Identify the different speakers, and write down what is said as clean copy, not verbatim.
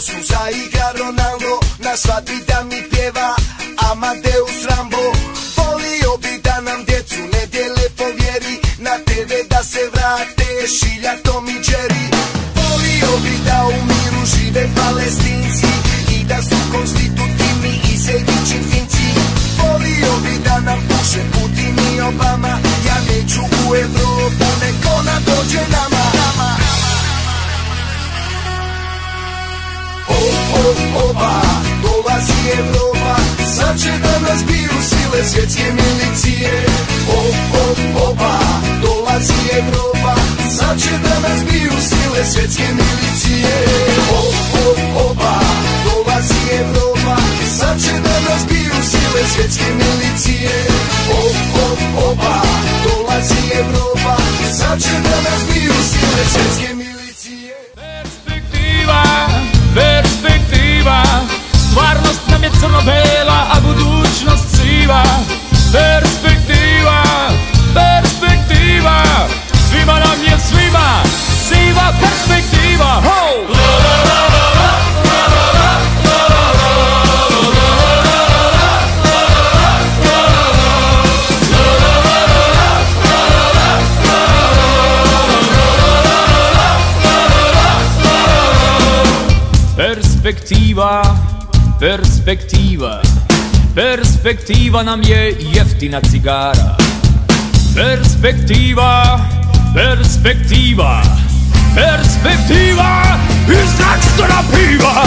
Speaker 1: pjesmu zaigra Ronaldo, na svadbi da mi pjeva Amadeus Rambo. Volio bi da nam djecu nedjelje po vjeri, na TV da se vrate Šilja, Tom i Jerry. Volio bi da u miru žive Palestinci i da su konstitutivni i Sejdić i Finci. Volio bi da nam puše Putin i Obama, ja neću u Evropu, nek ona dođe nama. Oba, dolazi Evropa, sad će da nas biju sile svjetske milicije. Oba, dolazi Evropa, sad će da nas biju sile svjetske milicije. Oba, dolazi Evropa, sad će da nas biju sile svjetske milicije. Oba, dolazi Evropa, sad će da nas biju sile svjetske milicije.
Speaker 2: Perspektiva, stvarnost nam je crno-bela, a budućnost siva. Perspektiva, svima nam je svima siva perspektiva. Perspektiva nam je jeftina cigara. Perspektiva i zračna piva.